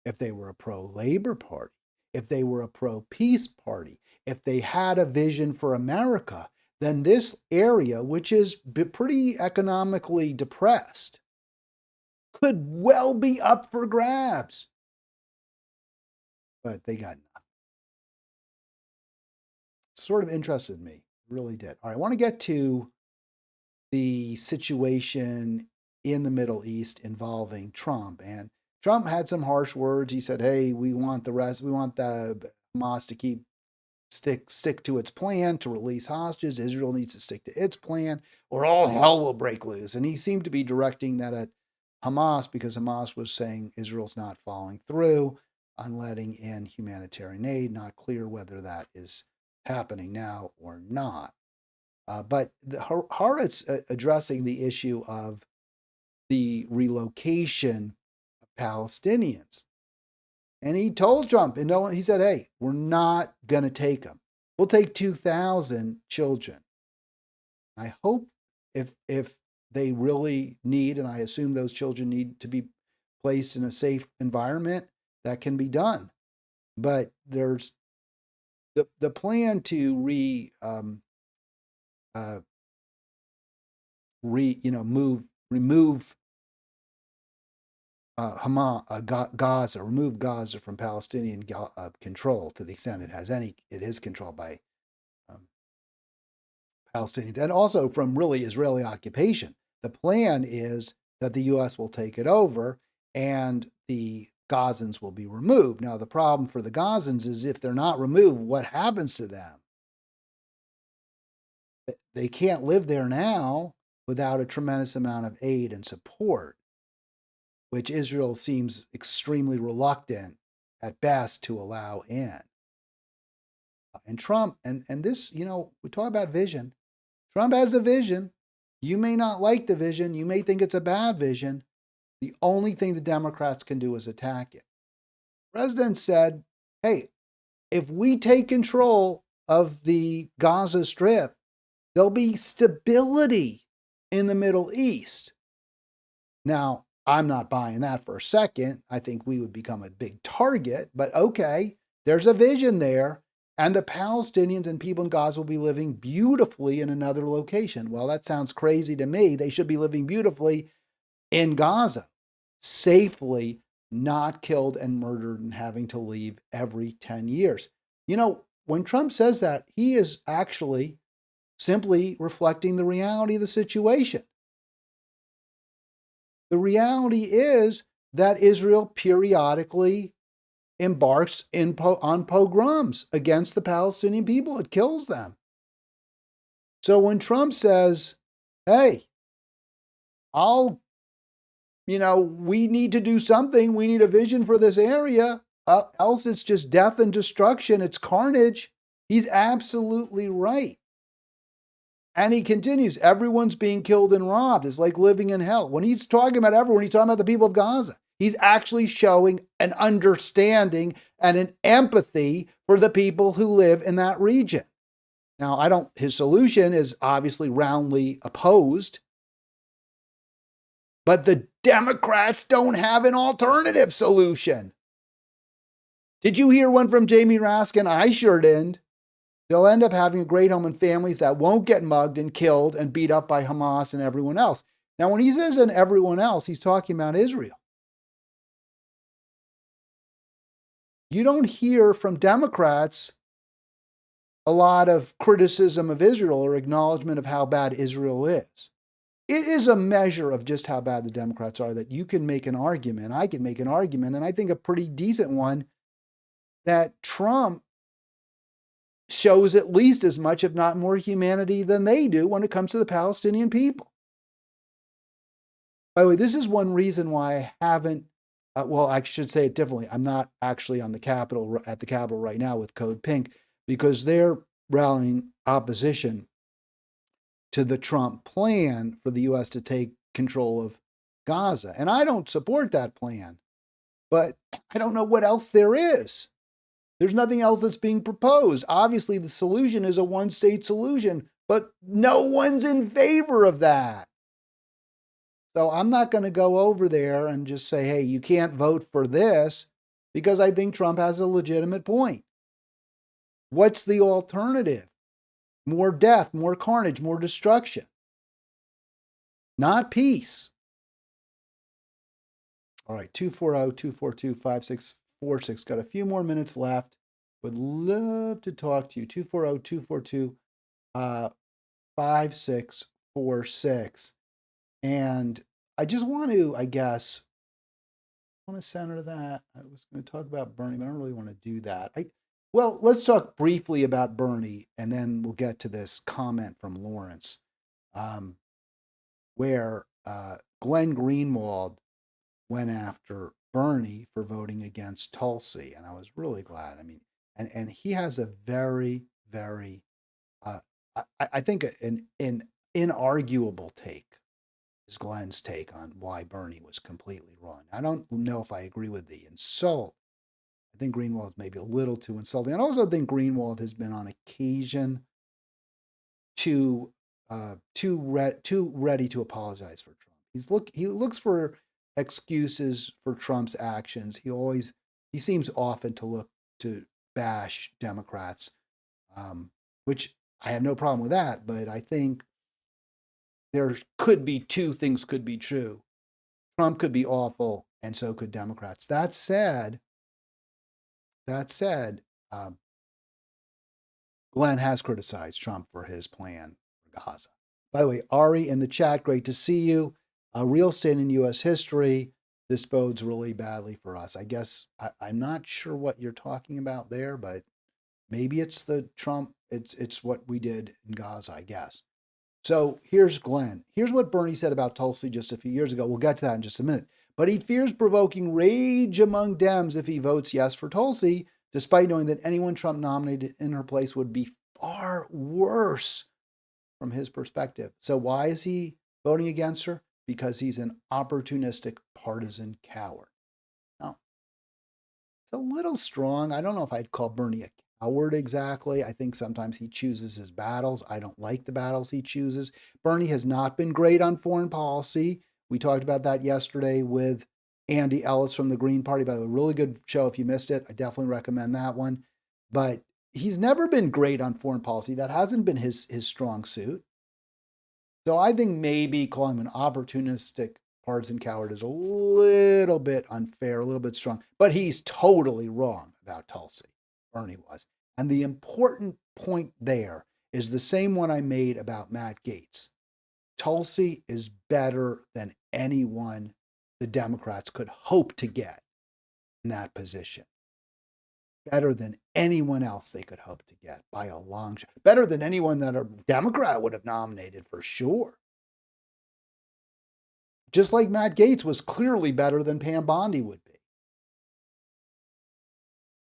Speaker 1: if they were a pro-labor party, if they were a pro-peace party, if they had a vision for America, then this area, which is pretty economically depressed, could well be up for grabs. But they got nothing. Sort of interested me, really did. All right, I want to get to the situation in the Middle East involving Trump. And Trump had some harsh words. He said, hey, we want the Hamas to stick to its plan to release hostages. Israel needs to stick to its plan or all hell will break loose. And he seemed to be directing that at Hamas because Hamas was saying Israel's not following through on letting in humanitarian aid. Not clear whether that is happening now or not. But Haaretz addressing the issue of the relocation of Palestinians. And he told Trump, he said, hey, we're not going to take them. We'll take 2,000 children. I hope if they really need, and I assume those children need to be placed in a safe environment, that can be done. But there's the plan to remove Gaza, remove Gaza from Palestinian control to the extent it is controlled by Palestinians, and also from really Israeli occupation. The plan is that the U.S. will take it over and the Gazans will be removed. Now, the problem for the Gazans is if they're not removed, what happens to them? They can't live there now without a tremendous amount of aid and support, which Israel seems extremely reluctant at best to allow in. And Trump, and this, we talk about vision. Trump has a vision. You may not like the vision. You may think it's a bad vision. The only thing the Democrats can do is attack it. The president said, hey, if we take control of the Gaza Strip, there'll be stability in the Middle East. Now, I'm not buying that for a second. I think we would become a big target, but okay, there's a vision there. And the Palestinians and people in Gaza will be living beautifully in another location. Well, that sounds crazy to me. They should be living beautifully in Gaza, safely, not killed and murdered and having to leave every 10 years. You know, when Trump says that, he is actually simply reflecting the reality of the situation. The reality is that Israel periodically embarks on pogroms against the Palestinian people. It kills them. So when Trump says, hey, we need to do something. We need a vision for this area. Else it's just death and destruction. It's carnage. He's absolutely right. And he continues, everyone's being killed and robbed. It's like living in hell. When he's talking about everyone, he's talking about the people of Gaza. He's actually showing an understanding and an empathy for the people who live in that region. Now, his solution is obviously roundly opposed, but the Democrats don't have an alternative solution. Did you hear one from Jamie Raskin? I sure didn't. They'll end up having a great home and families that won't get mugged and killed and beat up by Hamas and everyone else. Now, when he says and everyone else, he's talking about Israel. You don't hear from Democrats a lot of criticism of Israel or acknowledgement of how bad Israel is. It is a measure of just how bad the Democrats are that you can make an argument. I can make an argument, and I think a pretty decent one, that Trump shows at least as much, if not more, humanity than they do when it comes to the Palestinian people. By the way, this is one reason why I haven't, I should say it differently. I'm not actually at the Capitol right now with Code Pink because they're rallying opposition to the Trump plan for the U.S. to take control of Gaza. And I don't support that plan, but I don't know what else there is. There's nothing else that's being proposed. Obviously, the solution is a one-state solution, but no one's in favor of that. So I'm not going to go over there and just say, hey, you can't vote for this, because I think Trump has a legitimate point. What's the alternative? More death, more carnage, more destruction. Not peace. All right, 240-242-5646. Got a few more minutes left. Would love to talk to you. 240-242-5646. And I just want to, center that. I was going to talk about Bernie, but I don't really want to do that. Well, let's talk briefly about Bernie, and then we'll get to this comment from Lawrence, where Glenn Greenwald went after Bernie for voting against Tulsi, and I was really glad. I mean, and he has a very, very, I think an inarguable take is Glenn's take on why Bernie was completely wrong. I don't know if I agree with the insult. I think Greenwald may be a little too insulting. I also think Greenwald has been on occasion too ready to apologize for Trump. He looks for excuses for Trump's actions. He seems often to look to bash Democrats, which I have no problem with that. But I think there could be two things could be true. Trump could be awful, and so could Democrats. That said, Glenn has criticized Trump for his plan for Gaza. By the way, Ari in the chat, great to see you. A real state in U.S. history. This bodes really badly for us. I guess I'm not sure what you're talking about there, but maybe it's the Trump. It's what we did in Gaza, I guess. So here's Glenn. Here's what Bernie said about Tulsi just a few years ago. We'll get to that in just a minute. But he fears provoking rage among Dems if he votes yes for Tulsi, despite knowing that anyone Trump nominated in her place would be far worse from his perspective. So why is he voting against her? Because he's an opportunistic partisan coward. Now, it's a little strong. I don't know if I'd call Bernie a coward exactly. I think sometimes he chooses his battles. I don't like the battles he chooses. Bernie has not been great on foreign policy. We talked about that yesterday with Andy Ellis from the Green Party. By the way, a really good show. If you missed it, I definitely recommend that one. But he's never been great on foreign policy. That hasn't been his strong suit. So I think maybe calling him an opportunistic partisan coward is a little bit unfair, a little bit strong. But he's totally wrong about Tulsi. Bernie was. And the important point there is the same one I made about Matt Gaetz. Tulsi is better than anyone the Democrats could hope to get in that position. Better than anyone else they could hope to get by a long shot. Better than anyone that a Democrat would have nominated for sure. Just like Matt Gaetz was clearly better than Pam Bondi would be.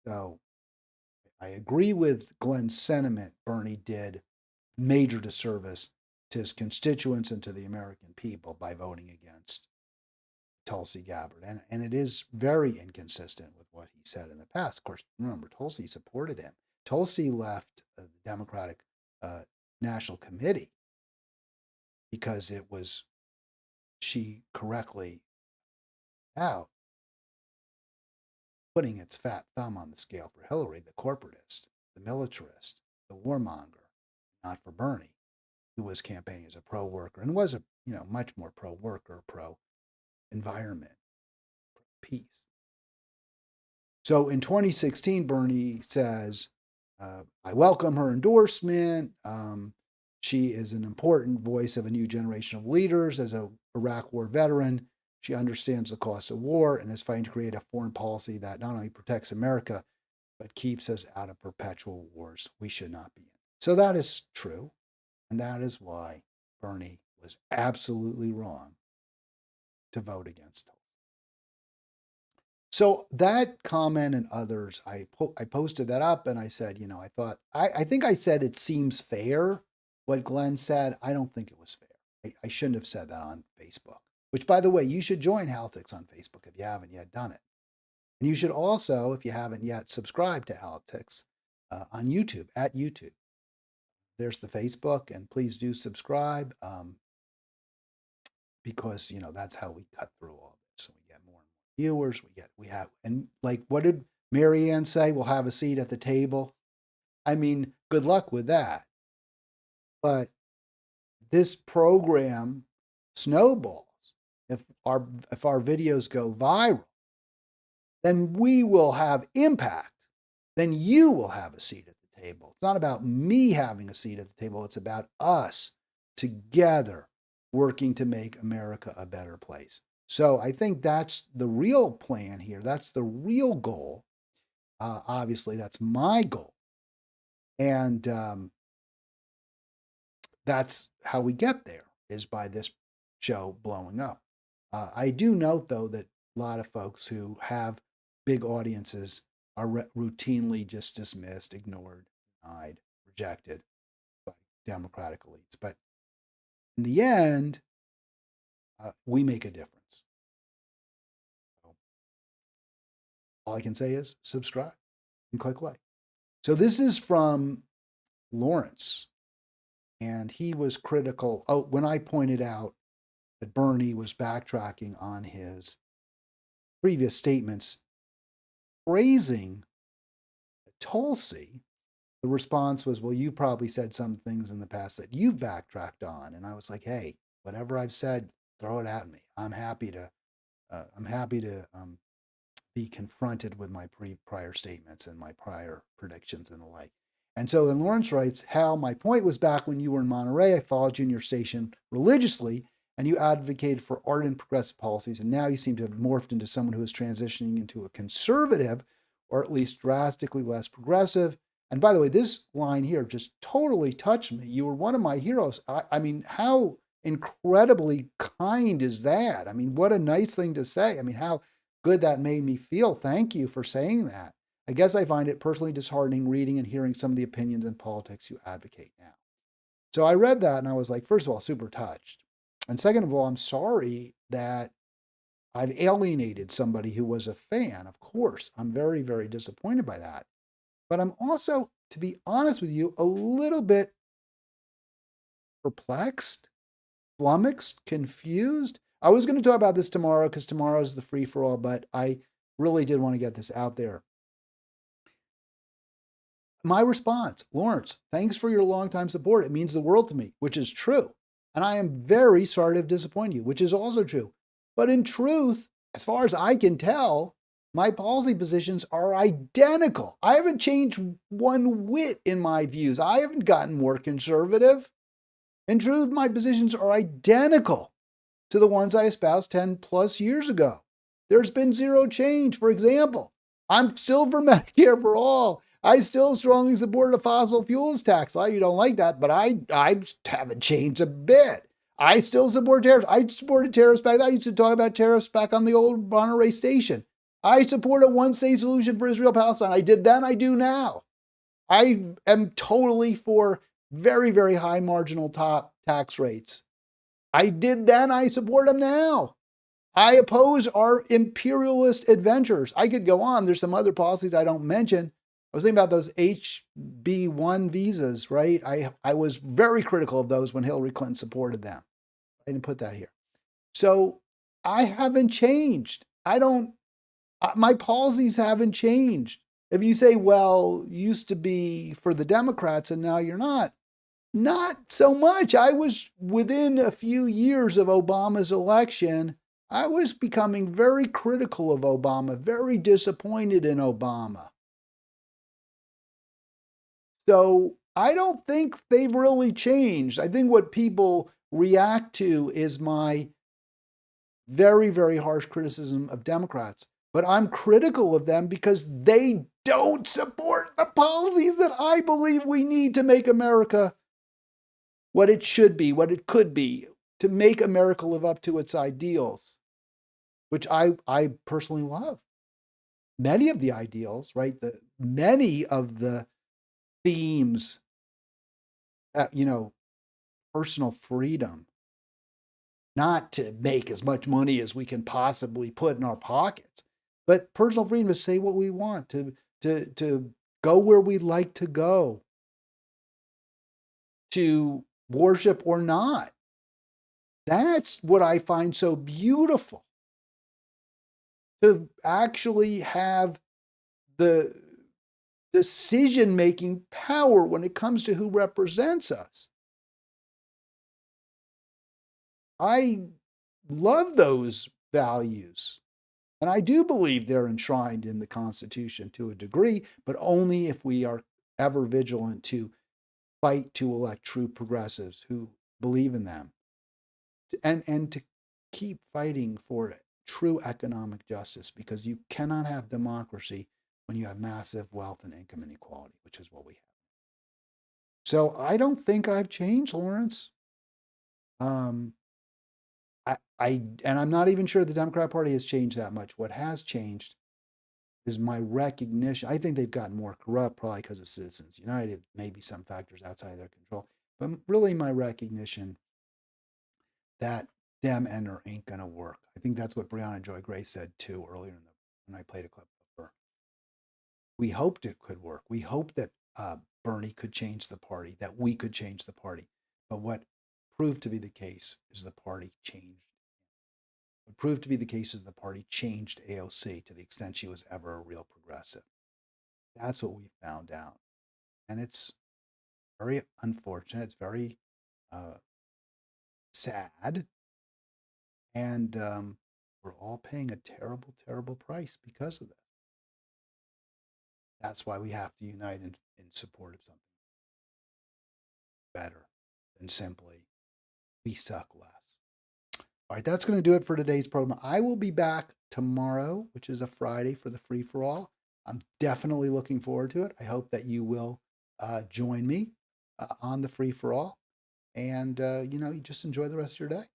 Speaker 1: So I agree with Glenn's sentiment. Bernie did major disservice to his constituents and to the American people by voting against Tulsi Gabbard. And it is very inconsistent with what he said in the past. Of course, remember, Tulsi supported him. Tulsi left the Democratic National Committee because it was, she correctly out, putting its fat thumb on the scale for Hillary, the corporatist, the militarist, the warmonger, not for Bernie, who was campaigning as a pro-worker and was a much more pro-worker, pro-environment, peace. So in 2016, Bernie says, I welcome her endorsement. She is an important voice of a new generation of leaders. As an Iraq War veteran, she understands the cost of war and is fighting to create a foreign policy that not only protects America, but keeps us out of perpetual wars we should not be in. So that is true. And that is why Bernie was absolutely wrong to vote against Tulsi. So that comment and others, I posted that up and I said, I think I said it seems fair what Glenn said. I don't think it was fair. I shouldn't have said that on Facebook, which, by the way, you should join Halitics on Facebook if you haven't yet done it. And you should also, if you haven't yet, subscribe to Halitics on YouTube, at YouTube. There's the Facebook, and please do subscribe because, that's how we cut through all this. So we get more and more viewers. And like, what did Marianne say? We'll have a seat at the table. I mean, good luck with that. But this program snowballs. If our videos go viral, then we will have impact. Then you will have a seat at the table. It's not about me having a seat at the table. It's about us together working to make America a better place. So I think that's the real plan here. That's the real goal. Obviously, that's my goal. And that's how we get there, is by this show blowing up. I do note, though, that a lot of folks who have big audiences are routinely just dismissed, ignored, denied, rejected by Democratic elites. But in the end, we make a difference. So all I can say is subscribe and click like. So this is from Lawrence, and he was critical. When I pointed out that Bernie was backtracking on his previous statements, praising Tulsi, the response was, well, you probably said some things in the past that you've backtracked on. And I was like, hey, whatever I've said, throw it at me. I'm happy to be confronted with my prior statements and my prior predictions and the like. And so then Lawrence writes, Hal, my point was back when you were in Monterey, I followed you in your station religiously, and you advocated for ardent progressive policies, and now you seem to have morphed into someone who is transitioning into a conservative, or at least drastically less progressive. And by the way, this line here just totally touched me. You were one of my heroes. I mean, how incredibly kind is that? I mean, what a nice thing to say. I mean, how good that made me feel. Thank you for saying that. I guess I find it personally disheartening reading and hearing some of the opinions and politics you advocate now. So I read that and I was like, first of all, super touched. And second of all, I'm sorry that I've alienated somebody who was a fan. Of course, I'm very, very disappointed by that. But I'm also, to be honest with you, a little bit perplexed, flummoxed, confused. I was going to talk about this tomorrow because tomorrow is the free-for-all, but I really did want to get this out there. my response, Lawrence, thanks for your longtime support. It means the world to me, which is true. And I am very sorry to have disappointed you, which is also true. But in truth, as far as I can tell, my policy positions are identical. I haven't changed one whit in my views. I haven't gotten more conservative. In truth, my positions are identical to the ones I espoused 10 plus years ago. There's been zero change. For example, I'm still for Medicare for all. I still strongly support a fossil fuels tax. A lot of you don't like that, but I haven't changed a bit. I still support tariffs. I supported tariffs back then. I used to talk about tariffs back on the old Monterey station. I support a one-state solution for Israel-Palestine. I did then, I do now. I am totally for very, very high marginal top tax rates. I did then, I support them now. I oppose our imperialist adventures. I could go on. There's some other policies I don't mention. I was thinking about those HB1 visas, right? I was very critical of those when Hillary Clinton supported them. I didn't put that here. So I haven't changed. My policies haven't changed. If you say, well, you used to be for the Democrats and now you're not so much. I was within a few years of Obama's election, I was becoming very critical of Obama, very disappointed in Obama. So I don't think they've really changed. I think what people react to is my very, very harsh criticism of Democrats. But I'm critical of them because they don't support the policies that I believe we need to make America what it should be, what it could be, to make America live up to its ideals, which I personally love. Many of the ideals, right? Many of the themes, personal freedom, not to make as much money as we can possibly put in our pockets, but personal freedom to say what we want, to go where we'd like to go, to worship or not. That's what I find so beautiful. To actually have the decision-making power when it comes to who represents us. I love those values. And I do believe they're enshrined in the Constitution to a degree, but only if we are ever vigilant to fight to elect true progressives who believe in them, and to keep fighting for true economic justice, because you cannot have democracy when you have massive wealth and income inequality, which is what we have. So I don't think I've changed, Lawrence. And I'm not even sure the Democrat Party has changed that much. What has changed is my recognition. I think they've gotten more corrupt, probably because of Citizens United, maybe some factors outside their control, but really my recognition that Dem Ender ain't going to work. I think that's what Breonna Joy Gray said too earlier when I played a clip of her. We hoped it could work. We hoped that Bernie could change the party, that we could change the party. But what proved to be the case is the party changed. What proved to be the case is the party changed AOC to the extent she was ever a real progressive. That's what we found out. And it's very unfortunate. It's very sad. And we're all paying a terrible, terrible price because of this. That's why we have to unite in support of something better than simply we suck less. All right, that's going to do it for today's program. I will be back tomorrow, which is a Friday, for the free for all. I'm definitely looking forward to it. I hope that you will join me on the free for all, and you just enjoy the rest of your day.